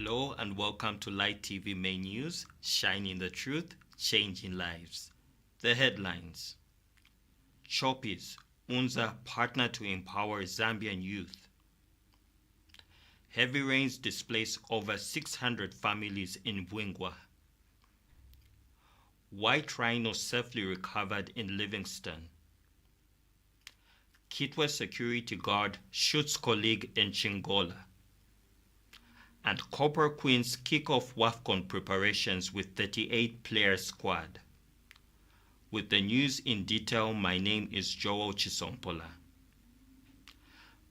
Hello and welcome to Light TV Main News, shining the truth, changing lives. The headlines. Choppies, UNZA partner to empower Zambian youth. Heavy rains displace over 600 families in Bwingwa. White rhino safely recovered in Livingston. Kitwe security guard shoots colleague in Chingola. And Copper Queens kick off WAFCON preparations with 38-player squad. With the news in detail, my name is Joel Chisompola.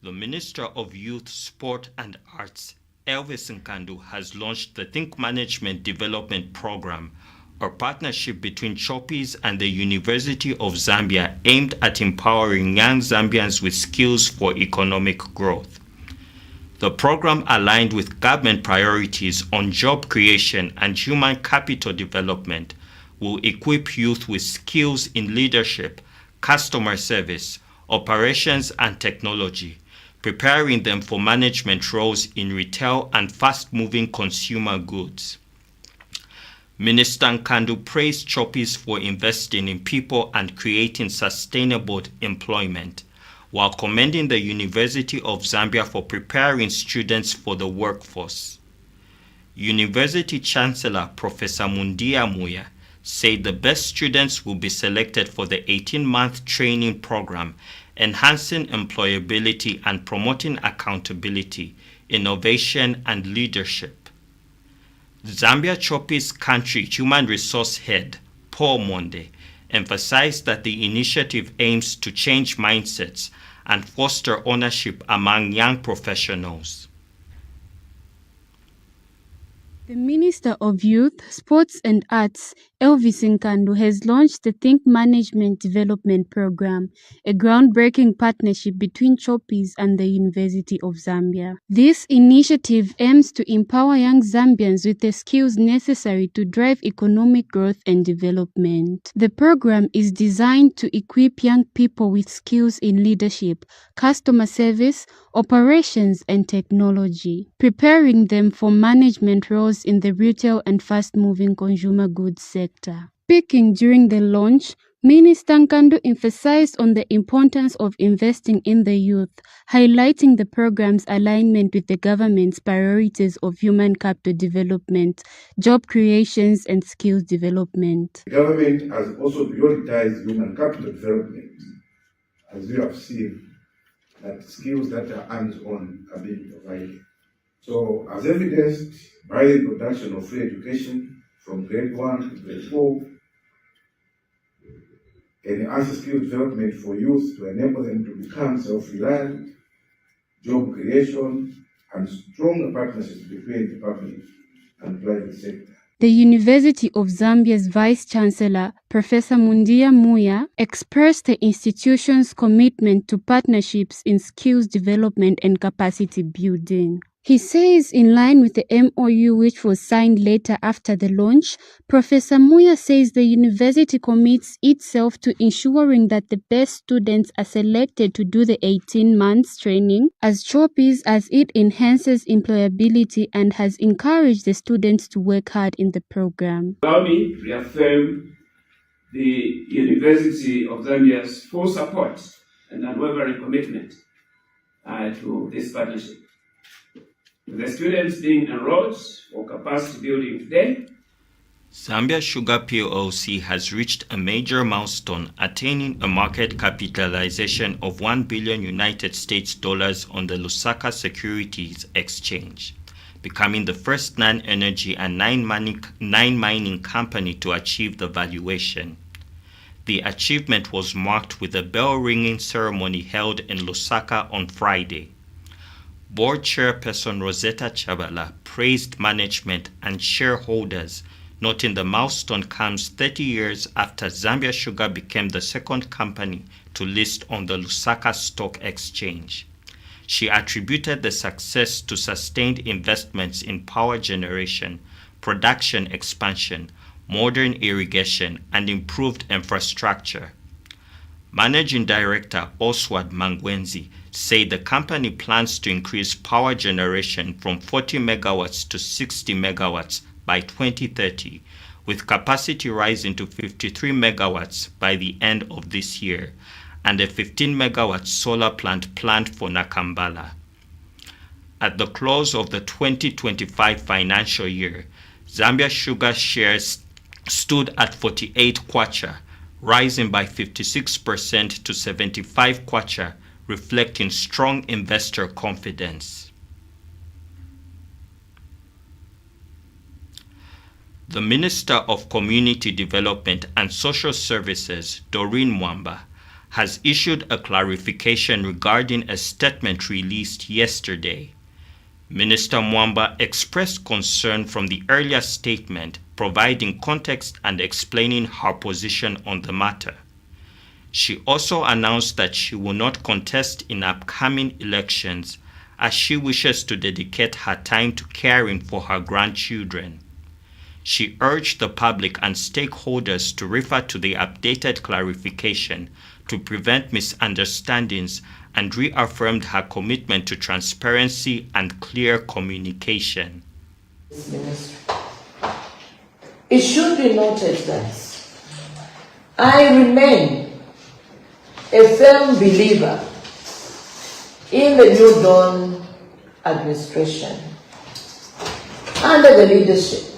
The Minister of Youth, Sport and Arts, Elvis Nkandu, has launched the Think Management Development Program, a partnership between Choppies and the University of Zambia aimed at empowering young Zambians with skills for economic growth. The program, aligned with government priorities on job creation and human capital development, will equip youth with skills in leadership, customer service, operations, and technology, preparing them for management roles in retail and fast-moving consumer goods. Minister Nkandu praised Choppies for investing in people and creating sustainable employment, while commending the University of Zambia for preparing students for the workforce. University Chancellor Professor Mundia Muya said the best students will be selected for the 18-month training program, enhancing employability and promoting accountability, innovation, and leadership. Zambia Choppies Country Human Resource Head Paul Monde emphasized that the initiative aims to change mindsets and foster ownership among young professionals. The Minister of Youth, Sports and Arts, Elvis Nkandu, has launched the Think Management Development Program, a groundbreaking partnership between Choppies and the University of Zambia. This initiative aims to empower young Zambians with the skills necessary to drive economic growth and development. The program is designed to equip young people with skills in leadership, customer service, operations, and technology, preparing them for management roles in the retail and fast-moving consumer goods sector. Speaking during the launch, Minister Nkandu emphasized on the importance of investing in the youth, highlighting the program's alignment with the government's priorities of human capital development, job creations, and skills development. The government has also prioritized human capital development, as you have seen, that skills that are hands-on are being provided. So, as evidenced by the production of free education from grade 1 to grade 4, enhance skill development for youth to enable them to become self-reliant, job creation, and stronger partnerships between the public and private sector. The University of Zambia's Vice-Chancellor, Professor Mundia Muya, expressed the institution's commitment to partnerships in skills development and capacity building. He says, in line with the MOU which was signed later after the launch, Professor Muya says the university commits itself to ensuring that the best students are selected to do the 18 months training as Choppies, as it enhances employability and has encouraged the students to work hard in the program. Allow me to reaffirm the University of Zambia's full support and unwavering commitment to this partnership. The students being enrolled for capacity building today. Zambia Sugar PLC has reached a major milestone, attaining a market capitalization of $1 billion United States dollars on the Lusaka Securities Exchange, becoming the first non-energy and non-mining company to achieve the valuation. The achievement was marked with a bell-ringing ceremony held in Lusaka on Friday. Board Chairperson Rosetta Chabala praised management and shareholders, noting the milestone comes 30 years after Zambia Sugar became the second company to list on the Lusaka Stock Exchange. She attributed the success to sustained investments in power generation, production expansion, modern irrigation, and improved infrastructure. Managing Director Oswald Mangwenzi said the company plans to increase power generation from 40 megawatts to 60 megawatts by 2030, with capacity rising to 53 megawatts by the end of this year, and a 15 megawatt solar plant planned for Nakambala. At the close of the 2025 financial year, Zambia Sugar shares stood at 48 kwacha, rising by 56% to 75 kwacha, reflecting strong investor confidence. The Minister of Community Development and Social Services, Doreen Mwamba, has issued a clarification regarding a statement released yesterday. Minister Mwamba expressed concern from the earlier statement, providing context and explaining her position on the matter. She also announced that she will not contest in upcoming elections, as she wishes to dedicate her time to caring for her grandchildren. She urged the public and stakeholders to refer to the updated clarification to prevent misunderstandings, and reaffirmed her commitment to transparency and clear communication. It should be noted that I remain a firm believer in the New Dawn administration under the leadership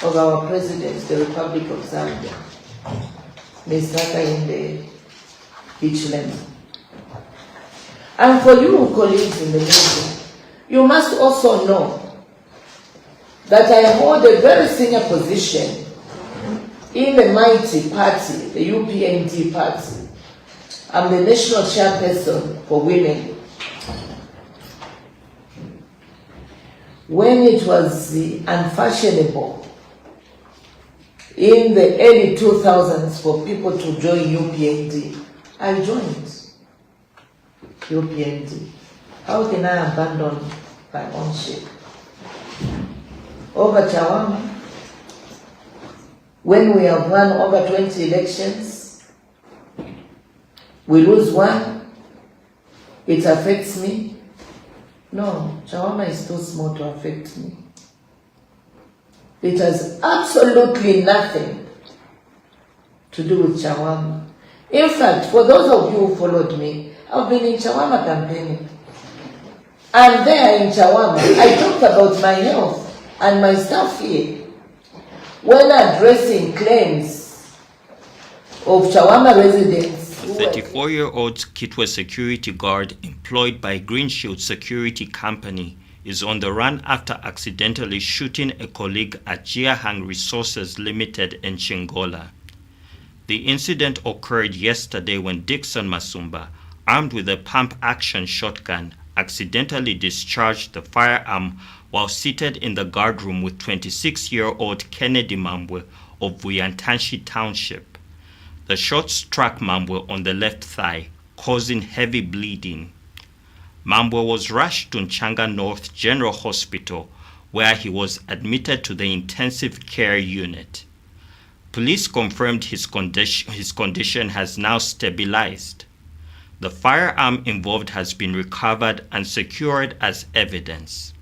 of our President, the Republic of Zambia, Ms. Hakainde Hichilema. And for you colleagues in the media, you must also know that I hold a very senior position in the mighty party, the UPND party. I'm the national chairperson for women. When it was unfashionable in the early 2000s for people to join UPND, I joined UPND. How can I abandon my own ship? Over Chawama, when we have won over 20 elections, we lose one, it affects me. No, Chawama is too small to affect me. It has absolutely nothing to do with Chawama. In fact, for those of you who followed me, I've been in Chawama campaigning. And there in Chawama, I talked about my health and my staff here when addressing claims of Chawama residents. A 34-year-old Kitwe security guard employed by Green Shield Security Company is on the run after accidentally shooting a colleague at Jiahang Resources Limited in Chingola. The incident occurred yesterday when Dixon Masumba, armed with a pump-action shotgun, accidentally discharged the firearm while seated in the guardroom with 26-year-old Kennedy Mambwe of Vuyantanshi Township. The shot struck Mambwe on the left thigh, causing heavy bleeding. Mambwe was rushed to Nchanga North General Hospital, where he was admitted to the intensive care unit. Police confirmed his condition has now stabilized. The firearm involved has been recovered and secured as evidence.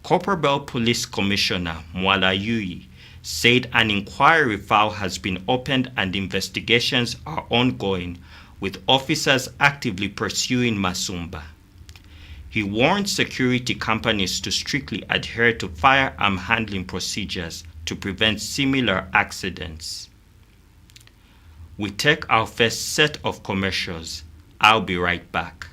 Copperbell Police Commissioner Mwala Yui said an inquiry file has been opened and investigations are ongoing, with officers actively pursuing Masumba. He warned security companies to strictly adhere to firearm handling procedures to prevent similar accidents. We take our first set of commercials. I'll be right back.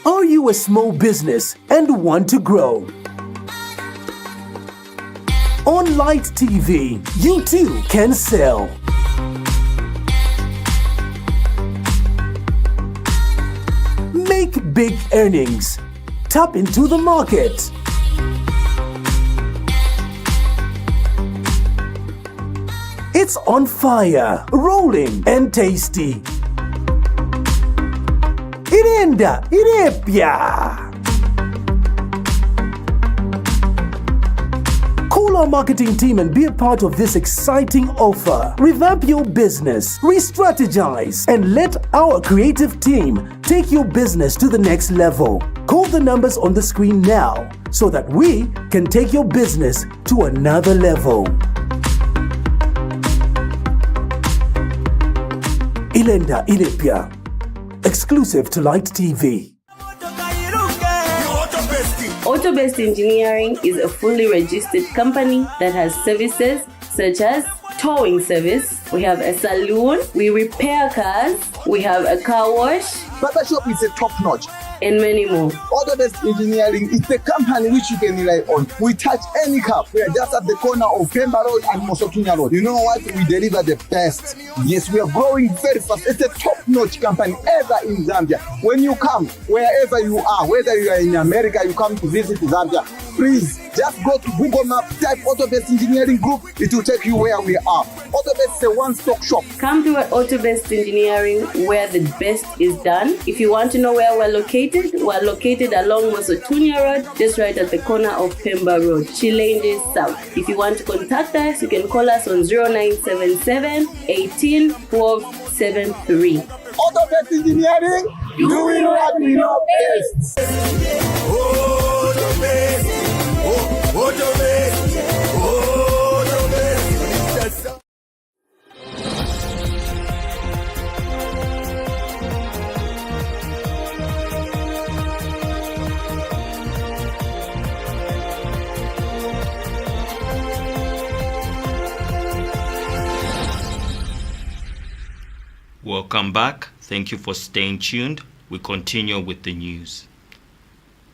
Are you a small business and want to grow? On Light TV, you too can sell. Make big earnings. Tap into the market. It's on fire, rolling and tasty. Irenda, irepia. Call our marketing team and be a part of this exciting offer. Revamp your business, re-strategize, and let our creative team take your business to the next level. Call the numbers on the screen now so that we can take your business to another level. Ilenda Ilipia, exclusive to Light TV. Autobest Engineering is a fully registered company that has services such as towing service. We have a saloon, we repair cars, we have a car wash, Barbershop is a top-notch. and many more. Autobest Engineering is the company which you can rely on. We touch any car. We are just at the corner of Pemba Road and Mosotunya Road. You know what? We deliver the best. Yes, we are growing very fast. It's a top-notch company ever in Zambia. When you come, wherever you are, whether you are in America, you come to visit Zambia, please just go to Google Map, type Autobest Engineering Group. It will take you where we are. Autobest is a one-stop shop. Come to Autobest Engineering where the best is done. If you want to know where we're located along Mosotunya Road, just right at the corner of Pemba Road, Chilende South. If you want to contact us, you can call us on 0977 18 12 73. Autobest Engineering, doing what we know best. Welcome back. Thank you for staying tuned. We continue with the news.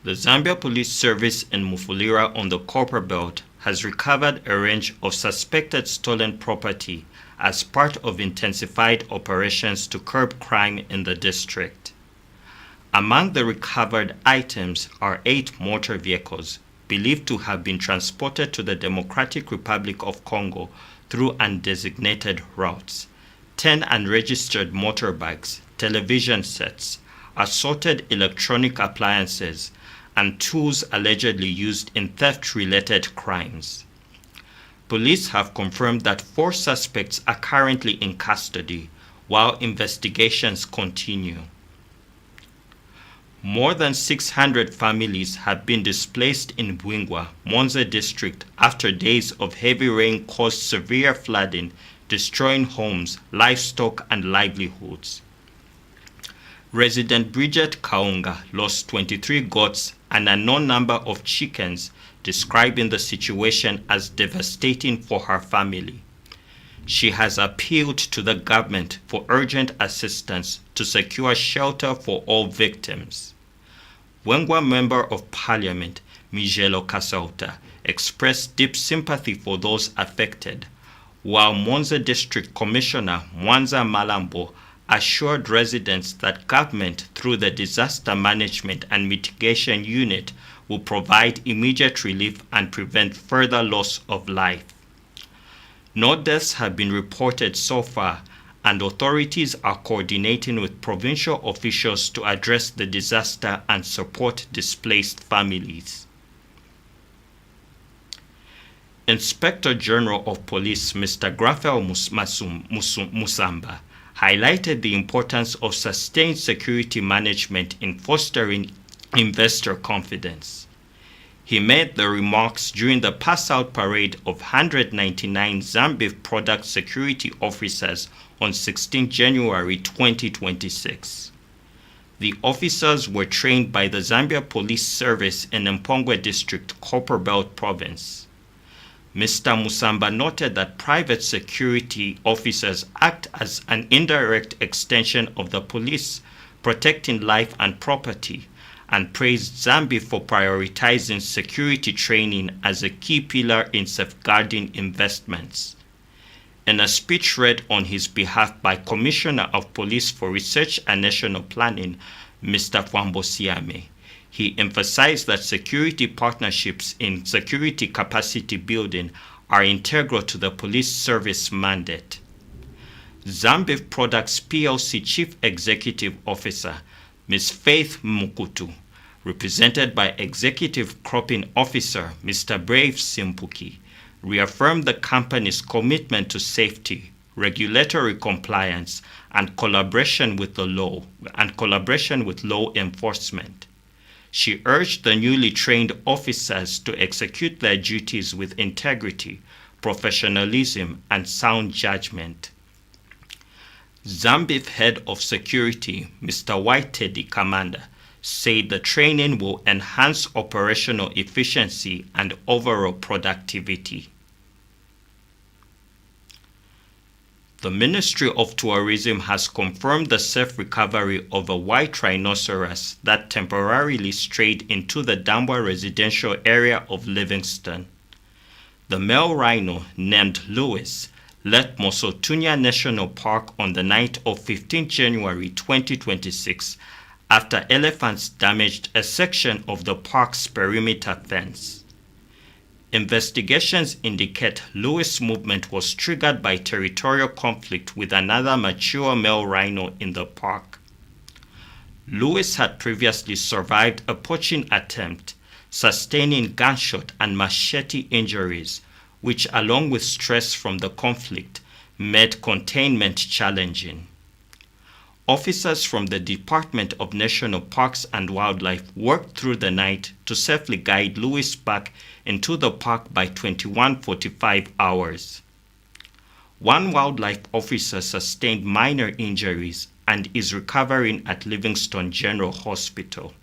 The Zambia Police Service in Mufulira on the Copper Belt has recovered a range of suspected stolen property as part of intensified operations to curb crime in the district. Among the recovered items are 8 motor vehicles believed to have been transported to the Democratic Republic of Congo through undesignated routes, 10 unregistered motorbikes, television sets, assorted electronic appliances, and tools allegedly used in theft-related crimes. Police have confirmed that 4 suspects are currently in custody while investigations continue. More than 600 families have been displaced in Bwingwa, Monza district after days of heavy rain caused severe flooding, destroying homes, livestock, and livelihoods. Resident Bridget Kaunga lost 23 goats and a known number of chickens, describing the situation as devastating for her family. She has appealed to the government for urgent assistance to secure shelter for all victims. Bwingwa Member of Parliament Mijelo Kasauta expressed deep sympathy for those affected, while Monza District Commissioner Mwanza Malambo assured residents that government through the Disaster Management and Mitigation Unit will provide immediate relief and prevent further loss of life. No deaths have been reported so far, and authorities are coordinating with provincial officials to address the disaster and support displaced families. Inspector General of Police Mr. Grafael Musamba highlighted the importance of sustained security management in fostering investor confidence. He made the remarks during the pass-out parade of 199 Zambian product security officers on 16 January 2026. The officers were trained by the Zambia Police Service in Mpongwe District, Copperbelt Province. Mr. Musamba noted that private security officers act as an indirect extension of the police, protecting life and property, and praised Zambia for prioritizing security training as a key pillar in safeguarding investments. In a speech read on his behalf by Commissioner of Police for Research and National Planning, Mr. Fwambo Siame, he emphasized that security partnerships in security capacity building are integral to the police service mandate. Zambeef Products PLC Chief Executive Officer, Ms. Faith Mukutu, represented by Executive Cropping Officer, Mr. Brave Simpuki, reaffirmed the company's commitment to safety, regulatory compliance, and collaboration with law enforcement. She urged the newly trained officers to execute their duties with integrity, professionalism, and sound judgment. Zambeef Head of Security, Mr. White Teddy Commander, said the training will enhance operational efficiency and overall productivity. The Ministry of Tourism has confirmed the safe recovery of a white rhinoceros that temporarily strayed into the Dambwa residential area of Livingstone. The male rhino, named Lewis, left Mosotunya National Park on the night of 15 January 2026 after elephants damaged a section of the park's perimeter fence. Investigations indicate Lewis' movement was triggered by territorial conflict with another mature male rhino in the park. Lewis had previously survived a poaching attempt, sustaining gunshot and machete injuries, which, along with stress from the conflict, made containment challenging. Officers from the Department of National Parks and Wildlife worked through the night to safely guide Lewis back into the park by 21:45 hours. One wildlife officer sustained minor injuries and is recovering at Livingstone General Hospital.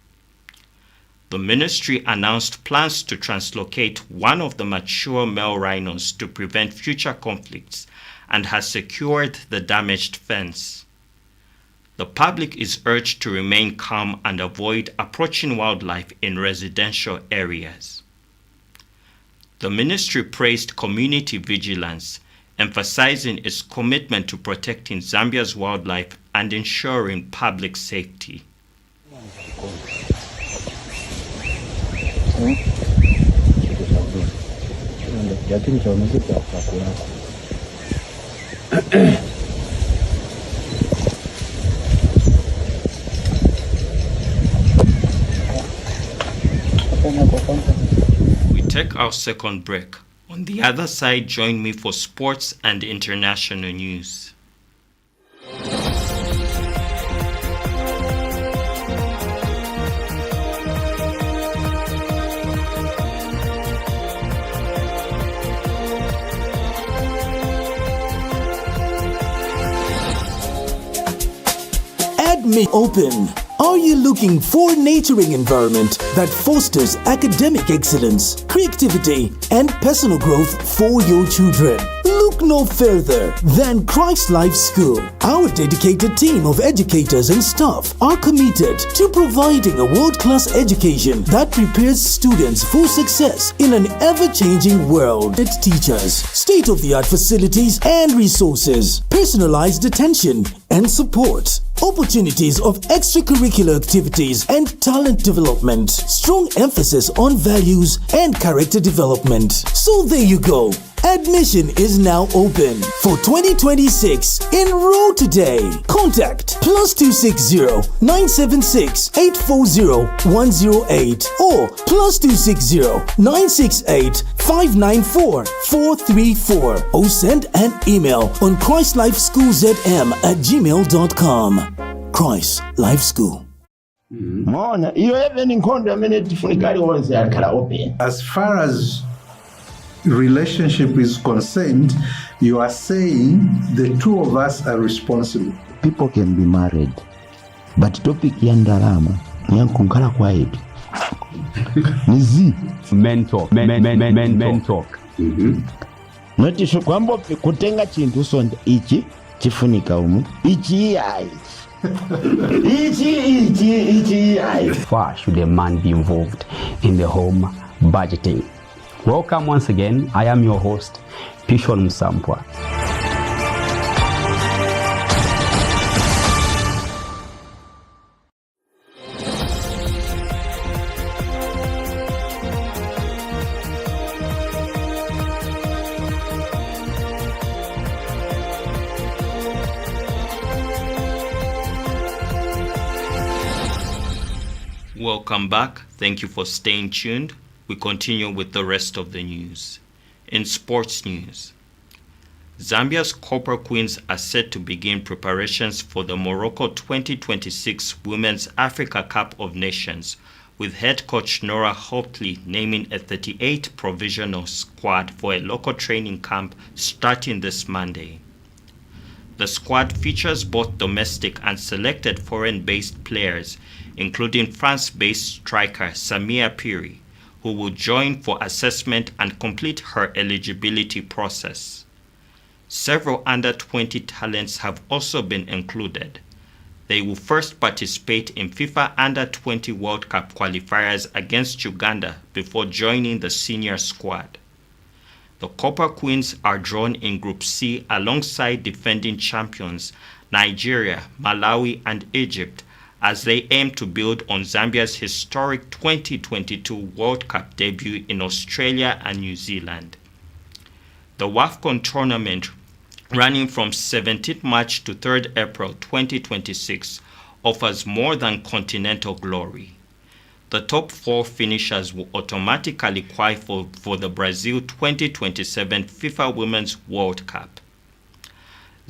The ministry announced plans to translocate one of the mature male rhinos to prevent future conflicts and has secured the damaged fence. The public is urged to remain calm and avoid approaching wildlife in residential areas. The ministry praised community vigilance, emphasizing its commitment to protecting Zambia's wildlife and ensuring public safety. We take our second break. On the other side, join me for sports and international news. Admit Open. Are you looking for a nurturing environment that fosters academic excellence, creativity, and personal growth for your children? Look no further than Christ Life School. Our dedicated team of educators and staff are committed to providing a world-class education that prepares students for success in an ever-changing world. It teaches state-of-the-art facilities and resources, personalized attention and support, opportunities of extracurricular activities and talent development, strong emphasis on values and character development. So there you go. Admission is now open for 2026. Enroll today. Contact +260 976 840 108 or +260 968 594 434 or send an email on christlifeschoolzm@gmail.com. Christ Life School. Mona, iyo even nkondo amene tifunikali wonse akhala open. As far as relationship is concerned, you are saying the two of us are responsible. People can be married, but topic ya ndalama nyankukhala quiet. Nizi men talk. Notisho kwamba kutenga chintu sonda ichi chifunika umu ichi ai. Why should a man be involved in the home budgeting? Welcome once again. I am your host, Pishon Musampwa. Welcome back. Thank you for staying tuned. We continue with the rest of the news. In sports news, Zambia's Copper Queens are set to begin preparations for the Morocco 2026 Women's Africa Cup of Nations, with head coach Nora Hoptley naming a 38 provisional squad for a local training camp starting this Monday. The squad features both domestic and selected foreign-based players, including France-based striker Samia Piri, who will join for assessment and complete her eligibility process. Several under-20 talents have also been included. They will first participate in FIFA Under-20 World Cup qualifiers against Uganda before joining the senior squad. The Copper Queens are drawn in Group C alongside defending champions Nigeria, Malawi, and Egypt, as they aim to build on Zambia's historic 2022 World Cup debut in Australia and New Zealand. The WAFCON tournament, running from 17th March to 3rd April 2026, offers more than continental glory. The top 4 finishers will automatically qualify for the Brazil 2027 FIFA Women's World Cup.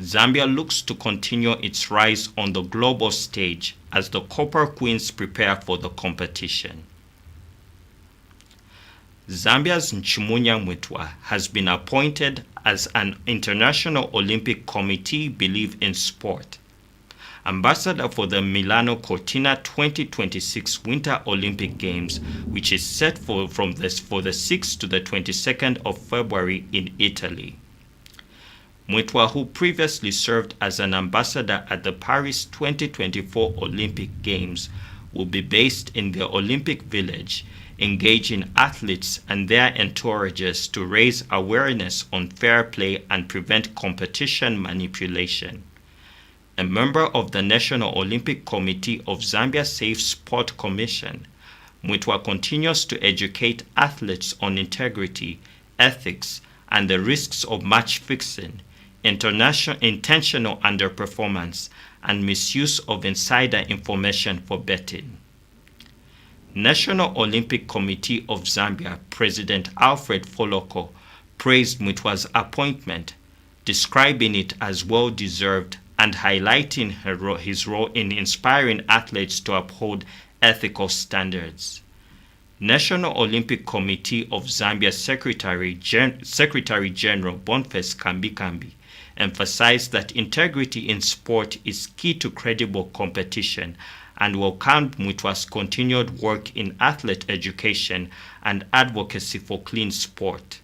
Zambia looks to continue its rise on the global stage as the Copper Queens prepare for the competition. Zambia's Nchimunya Mwitwa has been appointed as an International Olympic Committee Believe in Sport ambassador for the Milano Cortina 2026 Winter Olympic Games, which is set for the 6th to the 22nd of February in Italy. Mwitwa, who previously served as an ambassador at the Paris 2024 Olympic Games, will be based in the Olympic Village, engaging athletes and their entourages to raise awareness on fair play and prevent competition manipulation. A member of the National Olympic Committee of Zambia Safe Sport Commission, Mwitwa continues to educate athletes on integrity, ethics, and the risks of match fixing, intentional underperformance, and misuse of insider information for betting. National Olympic Committee of Zambia President Alfred Foloko praised Mwitwa's appointment, describing it as well-deserved and highlighting his role in inspiring athletes to uphold ethical standards. National Olympic Committee of Zambia Secretary General Boniface Kambi emphasized that integrity in sport is key to credible competition and welcomed Mwitwa's continued work in athlete education and advocacy for clean sport.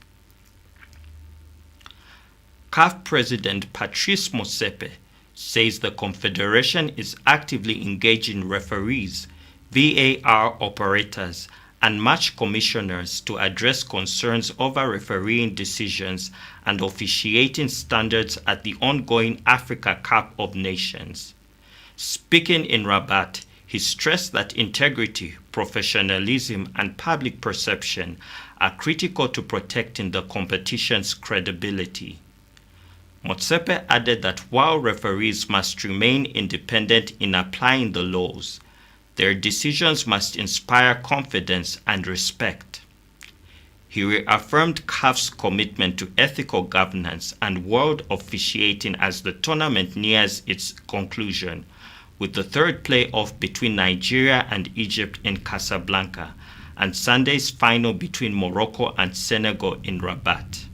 CAF President Patrice Motsepe says the Confederation is actively engaging referees, VAR operators, and match commissioners to address concerns over refereeing decisions and officiating standards at the ongoing Africa Cup of Nations. Speaking in Rabat, he stressed that integrity, professionalism, and public perception are critical to protecting the competition's credibility. Motsepe added that while referees must remain independent in applying the laws, their decisions must inspire confidence and respect. He reaffirmed CAF's commitment to ethical governance and world officiating as the tournament nears its conclusion, with the third playoff between Nigeria and Egypt in Casablanca, and Sunday's final between Morocco and Senegal in Rabat.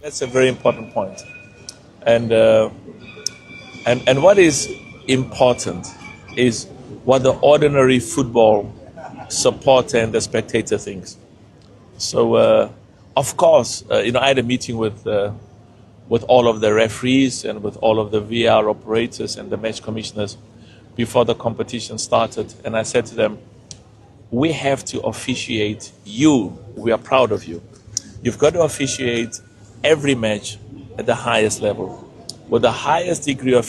That's a very important point. And what is important is what the ordinary football supporter and the spectator thinks. So, of course, I had a meeting with all of the referees and with all of the VAR operators and the match commissioners before the competition started. And I said to them, we have to officiate you. We are proud of you. You've got to officiate every match at the highest level with the highest degree of